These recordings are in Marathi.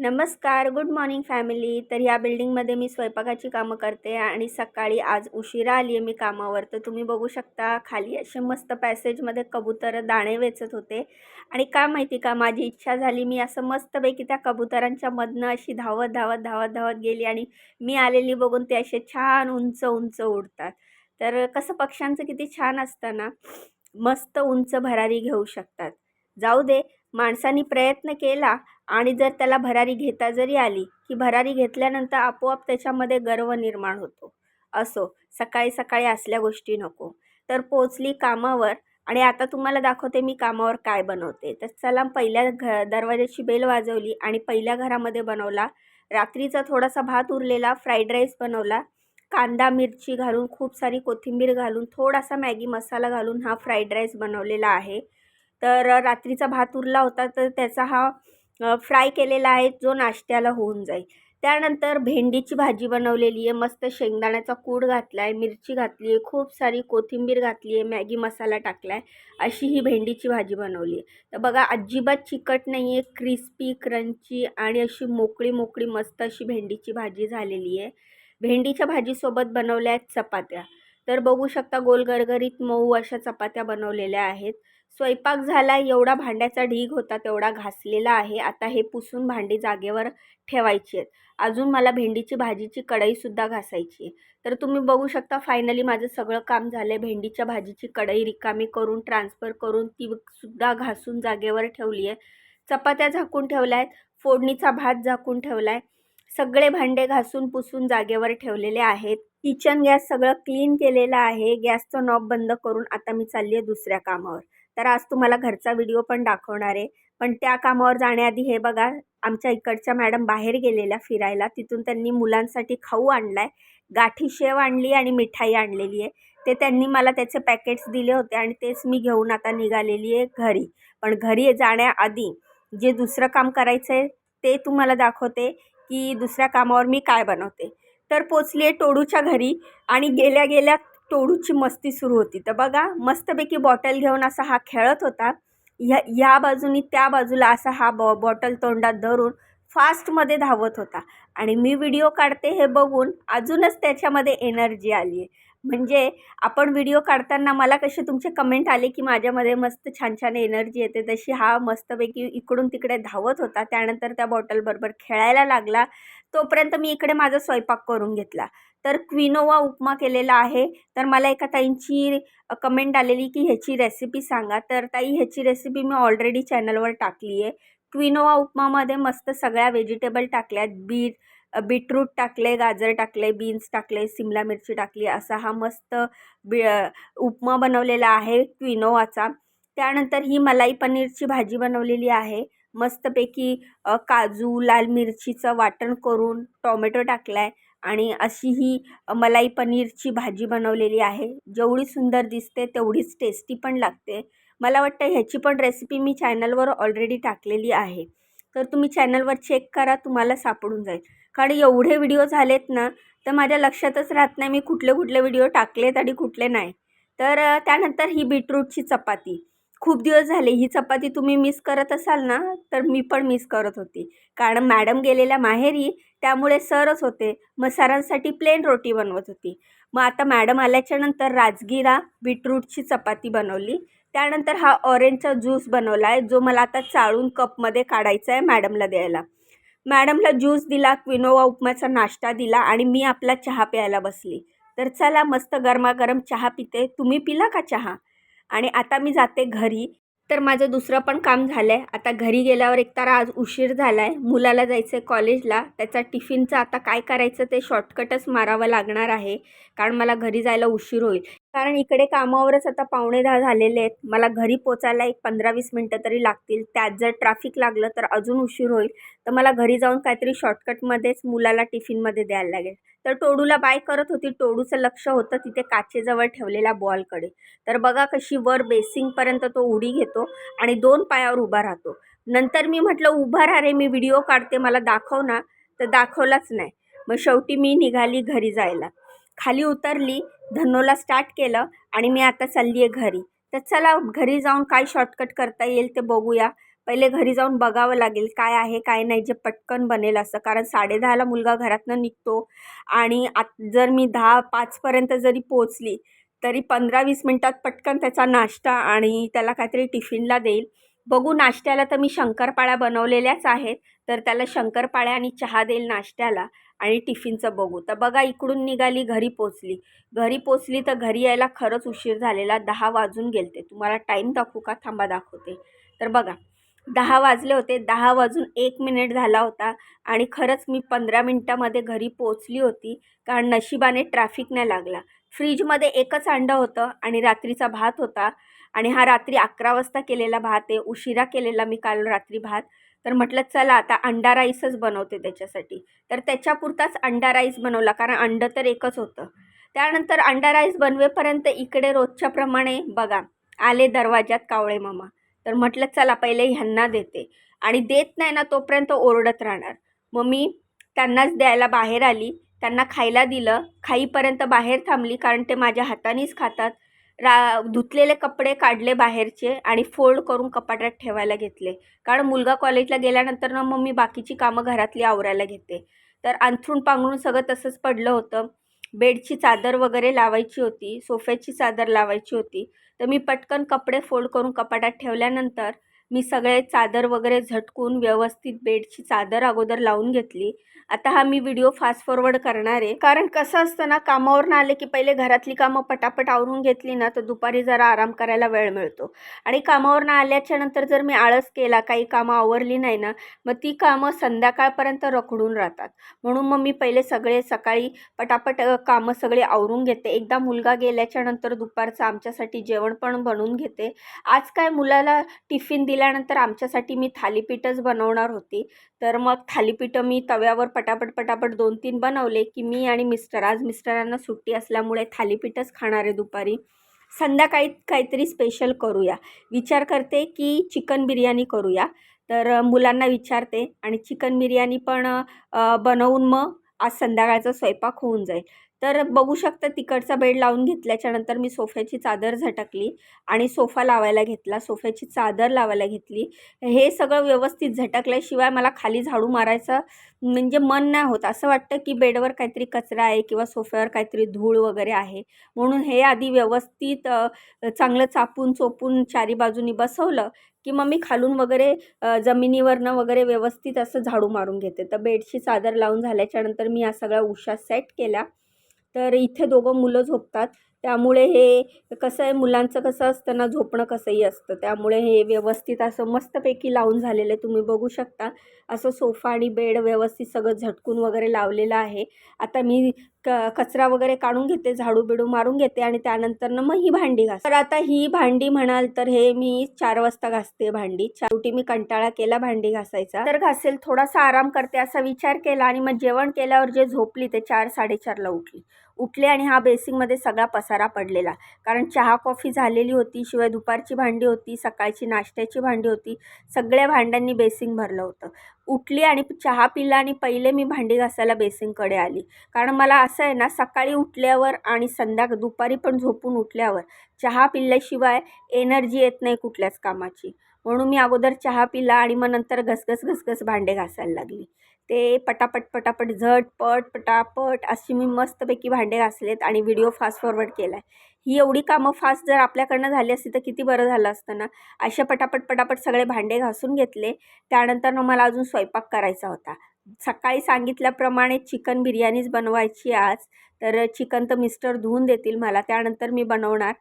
नमस्कार, गुड मॉर्निंग फॅमिली. तर या बिल्डिंगमध्ये मी स्वयंपाकाची कामं करते आणि सकाळी आज उशिरा आली आहे मी कामावर. तर तुम्ही बघू शकता खाली असे मस्त पॅसेजमध्ये कबूतर दाणे वेचत होते आणि का माहिती का माझी इच्छा झाली, मी असं मस्तपैकी त्या कबुतरांच्या मधनं अशी धावत धावत धावत धावत गेली आणि मी आलेली बघून ते असे छान उंच उंच उडतात. तर कसं पक्ष्यांचं किती छान असतं ना, मस्त उंच भरारी घेऊ शकतात. जाऊ दे, माणसाने प्रयत्न केला आणि जर त्याला भरारी घेता जरी आली, की भरारी घेतल्यानंतर आपोआप त्याच्यामध्ये गर्व निर्माण होतो. असो, सकाळी सकाळी असल्या गोष्टी नको. तर पोहोचली कामावर आणि आता तुम्हाला दाखवते मी कामावर काय बनवते. तर चला, पहिल्या दरवाजाची बेल वाजवली आणि पहिल्या घरामध्ये बनवला. रात्रीचा थोडासा भात उरलेला, फ्राईड राईस बनवला. कांदा मिरची घालून, खूप सारी कोथिंबीर घालून, थोडासा मॅगी मसाला घालून हा फ्राईड राईस बनवलेला आहे. तर रात्रीचा भात उरला होता, तर त्याचा हा फ्राय केलेला आहे, जो नाश्त्याला होऊन जाईल. त्यानंतर भेंडीची भाजी बनवलेली आहे. मस्त शेंगदाण्याचा कूट घातला आहे, मिरची घातली आहे, खूप सारी कोथिंबीर घातली आहे, मॅगी मसाला टाकला आहे. अशी ही भेंडीची भाजी बनवली आहे. तर बघा, अजिबात चिकट नाही आहे, क्रिस्पी क्रंची आणि अशी मोकळी मोकळी मस्त अशी भेंडीची भाजी झालेली आहे. भेंडीच्या भाजीसोबत बनवल्या आहेत चपात्या. तर बघू शकता, गोल गरगरीत मऊ अशा चपात्या बनवलेल्या आहेत. स्वयंपाक झाला, एवढा भांड्याचा ढीग होता तेवढा घासलेला आहे. आता हे पुसून भांडी जागेवर ठेवायची आहेत. अजून मला भेंडीची भाजीची कढईसुद्धा घासायची आहे. तर तुम्ही बघू शकता, फायनली माझं सगळं काम झालं आहे. भेंडीच्या भाजीची कढई रिकामी करून, ट्रान्सफर करून, ती सुद्धा घासून जागेवर ठेवली आहे. चपात्या झाकून ठेवल्या आहेत, फोडणीचा भात झाकून ठेवला आहे. सगळे भांडे घासून पुसून जागेवर ठेवलेले आहेत. किचन गॅस सगळं क्लीन केलेलं आहे. गॅसचं नॉब बंद करून आता मी चालली आहे दुसऱ्या कामावर. तर आज तुम्हाला घरचा व्हिडिओ पण दाखवणार आहे. पण त्या कामावर जाण्याआधी हे बघा, आमच्या इकडच्या मॅडम बाहेर गेलेल्या फिरायला. तिथून त्यांनी मुलांसाठी खाऊ आणलाय, गाठी शेव आणली आणि मिठाई आणलेली आहे. ते त्यांनी मला त्याचे पॅकेट्स दिले होते आणि तेच मी घेऊन आता निघालेली आहे घरी. पण घरी जाण्याआधी जे दुसरं काम करायचं आहे ते तुम्हाला दाखवते, की दुसऱ्या कामावर मी काय बनवते. तर पोचली आहे टोडूच्या घरी आणि गेल्या गेल्या टोडूची मस्ती सुरू होती. तर बघा, मस्तपैकी बॉटल घेऊन असा हा खेळत होता. ह्या बाजूनी त्या बाजूला असा हा बॉटल तोंडात धरून फास्टमध्ये धावत होता आणि मी व्हिडिओ काढते हे बघून अजूनच त्याच्यामध्ये एनर्जी आली आहे. म्हणजे आपण व्हिडिओ काढताना मला कसे तुमचे कमेंट आले, की माझ्यामध्ये मस्त छान छान एनर्जी येते, तशी हा मस्तपैकी इकडून तिकडे धावत होता. त्यानंतर त्या बॉटलबरोबर खेळायला लागला. तोपर्यंत मी इकडे माझा स्वयंपाक करून घेतला. तर क्विनोवा उपमा केलेला आहे. तर मला एका ताईंची कमेंट आलेली, की ह्याची रेसिपी सांगा. तर ताई, ह्याची रेसिपी मी ऑलरेडी चॅनलवर टाकली आहे. क्विनोवा उपमामध्ये मस्त सगळ्या व्हेजिटेबल टाकल्यात. बीटरूट टाकले, गाजर टाकले, बीन्स टाकले, सिमला मिरची टाकली. असा हा मस्त उपमा बनवलेला आहे क्विनोवाचा. त्यानंतर ही मलाई पनीरची भाजी बनवलेली आहे. मस्तपैकी काजू, लाल मिरचीचं वाटण करून टोमॅटो टाकला आहे आणि अशी ही मलाई पनीरची भाजी बनवलेली आहे. जेवढी सुंदर दिसते तेवढीच टेस्टी पण लागते. मला वाटतं ह्याची पण रेसिपी मी चॅनलवर ऑलरेडी टाकलेली आहे. तर तुम्ही चॅनलवर चेक करा, तुम्हाला सापडून जाईल. कारण एवढे व्हिडिओ झालेत ना, तर माझ्या लक्षातच राहत नाही मी कुठले कुठले व्हिडिओ टाकलेत आणि कुठले नाही. तर त्यानंतर ही बीटरूटची चपाती. खूप दिवस झाले ही चपाती तुम्ही मिस करत असाल ना, तर मी पण मिस करत होती. कारण मॅडम गेलेल्या माहेरी, त्यामुळे सरच होते. मग सरांसाठी प्लेन रोटी बनवत होती. मग आता मॅडम आल्याच्यानंतर राजगिरा बीटरूटची चपाती बनवली. त्यानंतर हा ऑरेंजचा ज्यूस बनवला आहे, जो मला आता चाळून कपमध्ये काढायचा आहे मॅडमला द्यायला. मॅडमला ज्यूस दिला, क्विनोवा उपमाचा नाश्ता दिला आणि मी आपला चहा प्यायला बसली. तर चला, मस्त गरमागरम चहा पिते. तुम्ही पिला का चहा? आणि आता मी जाते घरी. तर माझं दुसरं पण काम झालं आहे. आता घरी गेल्यावर एकतर आज उशीर झाला आहे, मुलाला जायचं आहे कॉलेजला. त्याचा टिफिनचं आता काय करायचं ते शॉर्टकटच मारावं लागणार आहे, कारण मला घरी जायला उशीर होईल. कारण इकडे कामावरच आता 9:45 झालेले आहेत. मला घरी पोचायला एक 15-20 मिनटं तरी लागतील. त्यात जर ट्रॅफिक लागलं तर अजून उशीर होईल. तर मला घरी जाऊन काहीतरी शॉर्टकटमध्येच मुलाला टिफिनमध्ये द्यायला लागेल. तर टोडूला बाय करत होती. टोडूचं लक्ष होतं तिथे काचेजवळ ठेवलेल्या बॉलकडे. तर बघा कशी वर बेसिंगपर्यंत तो उडी घेतो आणि 2 पायावर उभा राहतो. नंतर मी म्हटलं, उभा राहा रे, मी व्हिडिओ काढते, मला दाखव ना. तर दाखवलाच नाही. मग शेवटी मी निघाली घरी जायला. खाली उतरली, धनोला स्टार्ट केलं आणि मी आता चालली आहे घरी. तर चला, घरी जाऊन काय शॉर्टकट करता येईल ते बघूया. पहिले घरी जाऊन बघावं लागेल काय आहे काय नाही जे पटकन बनेल असं, कारण 10:30ला मुलगा घरातनं निघतो आणि जर मी 10:05पर्यंत जरी पोचली तरी 15-20 मिनटात पटकन त्याचा नाश्ता आणि त्याला काहीतरी टिफिनला देईल. बघू, नाश्त्याला तर मी शंकरपाळ्या बनवलेल्याच आहेत, तर त्याला शंकरपाळ्या आणि चहा देईल नाश्त्याला आणि टिफिनचं बघू. तर बघा, इकडून निघाली, घरी पोचली तर घरी यायला खरंच उशीर झालेला. 10 वाजून गेलते. तुम्हाला टाईम दाखवू का? थांबा दाखवते. तर बघा, 10 वाजले होते. 10 वाजून 1 मिनिट झाला होता आणि खरंच मी 15 मिनटामध्ये घरी पोचली होती, कारण नशिबाने ट्रॅफिक नाही लागला. फ्रीजमध्ये एकच अंडं होतं आणि रात्रीचा भात होता आणि हा रात्री 11 वाजता केलेला भात आहे. उशिरा केलेला मी काल रात्री भात. तर म्हटलं चला आता अंडा राईसच बनवते त्याच्यासाठी. तर त्याच्यापुरताच अंडा राईस बनवला, कारण अंडं तर एकच होतं. त्यानंतर अंडा राईस बनवेपर्यंत इकडे रोजच्याप्रमाणे बघा आले दरवाजात कावळे मामा. तर म्हटलं चला पहिले ह्यांना देते आणि देत नाही ना तोपर्यंत ओरडत राहणार. मग मी त्यांनाच द्यायला बाहेर आली. त्यांना खायला दिलं. खाईपर्यंत बाहेर थांबली, कारण ते माझ्या हातानेच खातात. धुतलेले कपडे काढले बाहेरचे आणि फोल्ड करून कपाटात ठेवायला घेतले, कारण मुलगा कॉलेजला गेल्यानंतर ना मग मी बाकीची कामं घरातली आवरायला घेते. तर अंथरूण पांघरून सगळं तसंच पडलं होतं. बेडची चादर वगैरे लावायची होती, सोफ्याची चादर लावायची होती. तर मी पटकन कपडे फोल्ड करून कपाटात ठेवल्यानंतर मी सगळे चादर वगैरे झटकून व्यवस्थित बेडची चादर अगोदर लावून घेतली. आता हा मी व्हिडिओ फास्ट फॉरवर्ड करणार आहे, कारण कसं असतं ना, कामावरून आले की पहिले घरातली कामं पटापट आवरून घेतली ना तर दुपारी जरा आराम करायला वेळ मिळतो. आणि कामावरून आल्याच्या नंतर जर मी आळस केला, काही कामं आवरली नाही ना, मग ती कामं संध्याकाळपर्यंत रखडून राहतात. म्हणून मग मी पहिले सगळे सकाळी पटापट कामं सगळे आवरून घेते. एकदा मुलगा गेल्याच्या नंतर दुपारचं आमच्यासाठी जेवण पण बनवून घेते. आज काय मुलाला टिफिन दिल्यानंतर आमच्यासाठी मी थालीपीठच बनवणार होती. तर मग थालीपीठं मी तव्यावर पटापट 2-3 बनवले की मी आणि मिस्टर, आज मिस्टरांना सुट्टी असल्यामुळे थालीपीठच खाणार आहे दुपारी. संध्याकाळी काहीतरी स्पेशल करूया. विचार करते की चिकन बिर्याणी करूया. तर मुलांना विचारते आणि चिकन बिर्याणी पण बनवून मग आज संध्याकाळचा स्वयंपाक होऊन जाईल. तर बघू शकता तिकडचा बेड लावून घेतल्याच्यानंतर मी सोफ्याची चादर झटकली आणि सोफा लावायला घेतला, सोफ्याची चादर लावायला घेतली. हे सगळं व्यवस्थित झटकल्याशिवाय मला खाली झाडू मारायचं म्हणजे मन नाही होत. असं वाटतं की बेडवर काहीतरी कचरा आहे किंवा सोफ्यावर काहीतरी धूळ वगैरे आहे. म्हणून हे आधी व्यवस्थित चांगलं चापून चोपून चारी बाजूनी बसवलं की मग मी खालून वगैरे जमिनीवरनं वगैरे व्यवस्थित असं झाडू मारून घेते. तर बेडची चादर लावून झाल्याच्यानंतर मी या सगळ्या उशा सेट केल्या. तर इथे दोघं मुलं झोपतात, त्यामुळे हे कसं आहे, मुलांचं कसं असतं ना, झोपणं कसंही असतं. त्यामुळे हे व्यवस्थित असं मस्तपैकी लावून झालेलं आहे. तुम्ही बघू शकता असं सोफा आणि बेड व्यवस्थित सगळं झटकून वगैरे लावलेलं आहे. आता मी कचरा वगैरे काढून घेते, झाडू बिडू मारून घेते आणि त्यानंतर मग ही भांडी घास. तर आता ही भांडी म्हणाल तर हे मी 4 वाजता घासते भांडी. शेवटी मी कंटाळा केला भांडी घासायचा, तर घासेल, थोडासा आराम करते असा विचार केला आणि मग जेवण केल्यावर जे झोपली ते 4-4:30ला उठले आणि हा बेसिंगमध्ये सगळा पसारा पडलेला, कारण चहा कॉफी झालेली होती, शिवाय दुपारची भांडी होती, सकाळची नाश्त्याची भांडी होती, सगळ्या भांड्यांनी बेसिंग भरलं होतं. उठली आणि चहा पिला आणि पहिले मी भांडी घासायला बेसिंगकडे आली, कारण मला असं आहे ना, सकाळी उठल्यावर आणि दुपारी पण झोपून उठल्यावर चहा पिल्याशिवाय एनर्जी येत नाही कुठल्याच कामाची. म्हणून मी अगोदर चहा पिला आणि मग नंतर घसघस भांडे घासायला लागली. ते पटापट झटपट पटापट अशी मी मस्तपैकी भांडे घासलेत आणि व्हिडिओ फास्ट फॉरवर्ड केला आहे. ही एवढी कामं फास्ट जर आपल्याकडनं झाली असती तर किती बरं झालं असतं ना. अशा पटापट सगळे भांडे घासून घेतले. त्यानंतर मला अजून स्वयंपाक करायचा होता. सकाळी सांगितल्याप्रमाणे चिकन बिर्याणीच बनवायची आज. तर चिकन तर मिस्टर धुवून देतील मला, त्यानंतर मी बनवणार.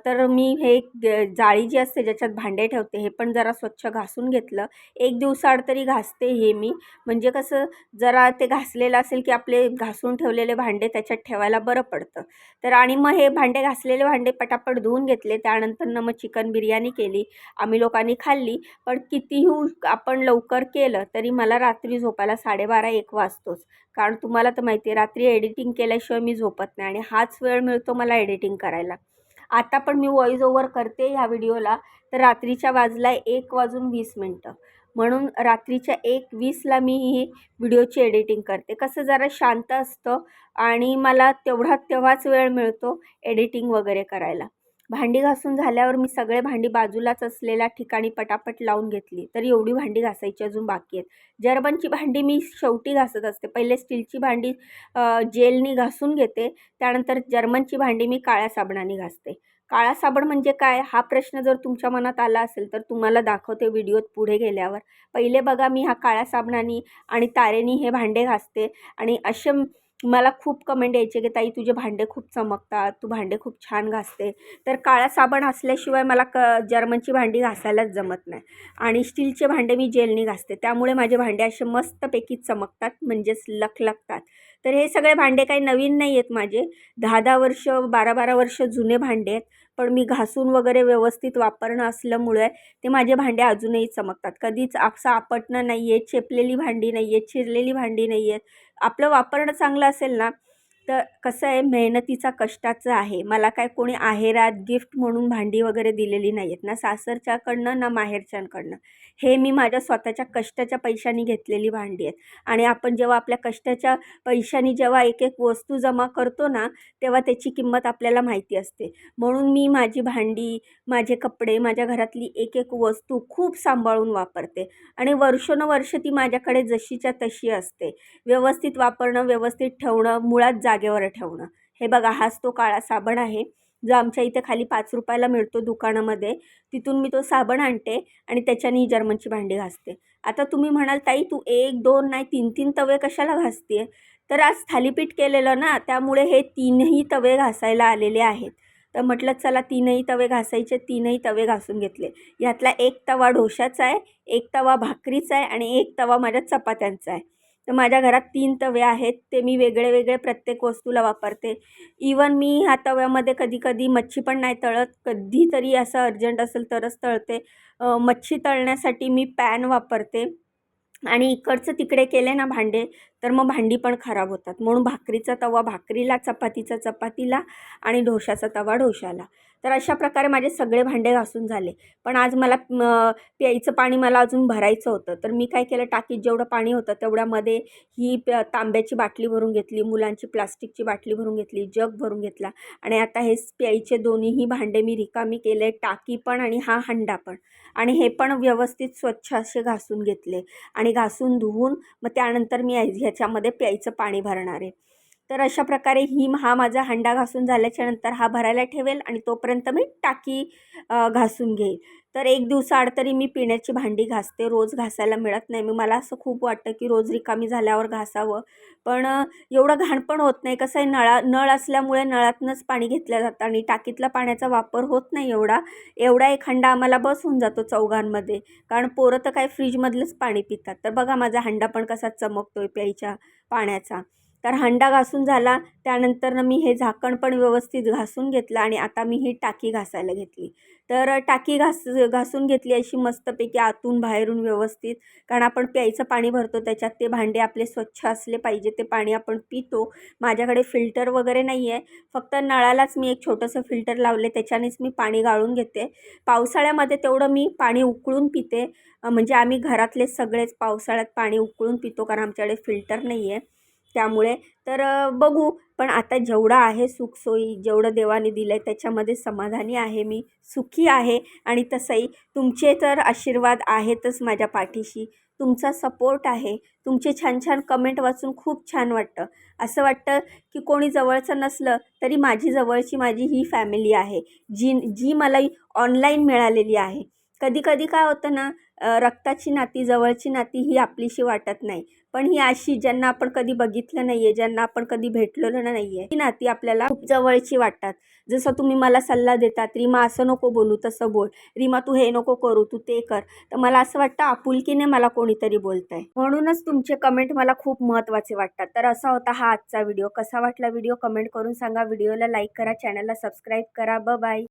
तर मी हे जाळी जी असते ज्याच्यात भांडे ठेवते हे पण जरा स्वच्छ घासून घेतलं. 1 दिवसाआड तरी घासते हे मी, म्हणजे कसं जरा ते घासलेलं असेल की आपले घासून ठेवलेले भांडे त्याच्यात ठेवायला बरं पडतं. तर आणि मग हे भांडे घासलेले भांडे पटापट धुवून घेतले. त्यानंतर मग चिकन बिर्याणी केली, आम्ही लोकांनी खाल्ली. पण कितीही आपण लवकर केलं तरी मला रात्री झोपायला 12:30-1 वाजतोच, कारण तुम्हाला तर माहिती आहे रात्री एडिटिंग केल्याशिवाय मी झोपत नाही आणि हाच वेळ मिळतो मला एडिटिंग करायला. आता पण मी व्हॉईस ओव्हर करते ह्या व्हिडिओला, तर रात्रीच्या वाजला 1:20. म्हणून रात्रीच्या 1:20ला मी ही व्हिडिओची एडिटिंग करते. कसं जरा शांत असतं आणि मला तेवढाच वेळ मिळतो एडिटिंग वगैरे करायला. भांडी घासून झाल्यावर मी सगळे भांडी बाजूलाच असलेल्या ठिकाणी पटापट लावून घेतली. तर एवढी भांडी घासायची अजून बाकी आहेत. जर्मनची भांडी मी शेवटी घासत असते. पहिले स्टीलची भांडी जेलनी घासून घेते, त्यानंतर जर्मनची भांडी मी काळ्या साबणाने घासते. काळा साबण म्हणजे काय, हा प्रश्न जर तुमच्या मनात आला असेल तर तुम्हाला दाखवते व्हिडिओत पुढे गेल्यावर. पहिले बघा मी हा काळ्या साबणाने आणि तारेनी हे भांडे घासते आणि असे मला खूप कमेंट यायचे की ताई तुझे भांडे खूप चमकतात, तू भांडे खूप छान घासते. तर काळा साबण असल्याशिवाय मला जर्मनची भांडी घासायलाच जमत नाही आणि स्टीलचे भांडे मी जेलनी घासते, त्यामुळे माझे भांडे असे मस्तपैकी चमकतात, म्हणजेच लखलखतात. तर हे सगळे भांडे काही नवीन नाही आहेत माझे, 10-10 वर्ष 12-12 वर्ष जुने भांडे आहेत. पण मी घासून वगैरे व्यवस्थित वापरणं असल्यामुळे ते माझे भांडे अजूनही चमकतात. कधीच असं आपटणं नाही आहे, चेपलेली भांडी नाही आहेत, चिरलेली भांडी नाही आहेत. आपलं वापरणं चांगलं असेल ना, तर कसं आहे, मेहनतीचा कष्टाचं आहे. मला काय कोणी आहेरात गिफ्ट म्हणून भांडी वगैरे दिलेली नाही आहेत, ना सासरच्याकडनं ना माहेरच्यांकडनं. हे मी माझ्या स्वतःच्या कष्टाच्या पैशानी घेतलेली भांडी आहेत. आणि आपण जेव्हा आपल्या कष्टाच्या पैशानी जेव्हा एक एक वस्तू जमा करतो ना, तेव्हा त्याची किंमत आपल्याला माहिती असते. म्हणून मी माझी भांडी, माझे कपडे, माझ्या घरातली एक एक वस्तू खूप सांभाळून वापरते आणि वर्षोनवर्ष ती माझ्याकडे जशीच्या तशी असते. व्यवस्थित वापरणं, व्यवस्थित ठेवणं, मुळात जागेवर ठेवणं. हे बघा, हाच तो काळा साबण आहे जो आमच्या इथे खाली 5 रुपयाला मिळतो दुकानामध्ये. तिथून मी तो साबण आणते आणि त्याच्याने ही जर्मनची भांडी घासते. आता तुम्ही म्हणाल ताई तू 1-2 नाही 3-3 तवे कशाला घासते? तर आज थालीपीठ केलेलं ना, त्यामुळे हे 3ही तवे घासायला आलेले आहेत. तर म्हटलं चला 3ही तवे घासायचे, 3ही तवे घासून घेतले. यातला एक तवा डोशाचा आहे, एक तवा भाकरीचा आहे आणि एक तवा माझ्या चपात्यांचा आहे. तर माझ्या घरात 3 तवे आहेत, ते मी वेगळे वेगळे प्रत्येक वस्तूला वापरते. इवन मी ह्या तव्यामध्ये कधी कधी मच्छी पण नाही तळत, कधीतरी असं अर्जंट असेल तरच तळते. मच्छी तळण्यासाठी मी पॅन वापरते आणि इकडचं तिकडे केले ना भांडे, तर मग भांडी पण खराब होतात. म्हणून भाकरीचा तवा भाकरीला, चपातीचा चपातीला आणि डोशाचा तवा डोशाला. तर अशा प्रकारे माझे सगळे भांडे घासून झाले. पण आज मला प्यायचं पाणी मला अजून भरायचं होतं. तर मी काय केलं, टाकीत जेवढं पाणी होतं तेवढ्यामध्ये ही तांब्याची बाटली भरून घेतली, मुलांची प्लास्टिकची बाटली भरून घेतली, जग भरून घेतला आणि आता हे प्यायचे दोन्हीही भांडे मी रिकामी केले, टाकी पण आणि हा हंडा पण. आणि हे पण व्यवस्थित स्वच्छ असे घासून घेतले आणि घासून धुवून मग त्यानंतर मी ह्याच्यामध्ये प्यायचं पाणी भरणार आहे. तर अशा प्रकारे हा माझा हंडा घासून झाल्याच्यानंतर हा भरायला ठेवेल आणि तोपर्यंत मी टाकी घासून घेईल. तर एक दिवसाआड तरी मी पिण्याची भांडी घासते, रोज घासायला मिळत नाही. मी मला असं खूप वाटतं की रोज रिकामी झाल्यावर घासावं, पण एवढं घाण पण होत नाही. कसं आहे, नळ असल्यामुळे नळातनंच पाणी घेतलं जातं आणि टाकीतला पाण्याचा वापर होत नाही एवढा एक हंडा आम्हाला बस होऊन जातो चौघांमध्ये, कारण पोरं तर काय फ्रीजमधलंच पाणी पितात. तर बघा माझा हंडा पण कसा चमकतोय प्यायच्या पाण्याचा. तर हंडा घासून झाला, त्यानंतर मी हे झाकण पण व्यवस्थित घासून घेतलं आणि आता मी ही टाकी घासायला घेतली. तर टाकी घासून घेतली अशी मस्तपैकी आतून बाहेरून व्यवस्थित, कारण आपण प्यायचं पाणी भरतो त्याच्यात, ते भांडे आपले स्वच्छ असले पाहिजे, ते पाणी आपण पितो. माझ्याकडे फिल्टर वगैरे नाही आहे, फक्त नळालाच मी एक छोटंसं फिल्टर लावले, त्याच्यानेच मी पाणी गाळून घेते. पावसाळ्यामध्ये तेवढं मी पाणी उकळून पिते, म्हणजे आम्ही घरातले सगळेच पावसाळ्यात पाणी उकळून पितो, कारण आमच्याकडे फिल्टर नाही आहे त्यामुळे. तर बघू, पण आता जेवढं आहे सुखसोयी, जेवढं देवाने दिलं आहे त्याच्यामध्ये समाधानी आहे मी, सुखी आहे. आणि तसंही तुमचे तर आशीर्वाद आहेतच माझ्या पाठीशी, तुमचा सपोर्ट आहे. तुमचे छान छान कमेंट वाचून खूप छान वाटतं. असं वाटतं की कोणी जवळचं नसलं तरी माझी जवळची माझी ही फॅमिली आहे, जी मला ऑनलाईन मिळालेली आहे. कधी कधी काय होतं ना, रक्ताची नाती, जवळची नाती ही आपलीशी वाटत नाही, पण ही अशी ज्यांना आपण कधी बघितलं नाही आहे, ज्यांना आपण कधी भेटलेलो नाही आहे, ही नाती आपल्याला खूप जवळची वाटतात. जसं तुम्ही मला सल्ला देतात, रीमा असं नको बोलू, तसं बोल, रीमा तू हे नको करू, तू ते कर. तर मला असं वाटतं आपुलकीने मला कोणीतरी बोलत आहे, म्हणूनच तुमचे कमेंट मला खूप महत्त्वाचे वाटतात. तर असा होता हा आजचा व्हिडिओ. कसा वाटला व्हिडिओ कमेंट करून सांगा. व्हिडिओला लाईक करा, चॅनलला सबस्क्राईब करा. बाय.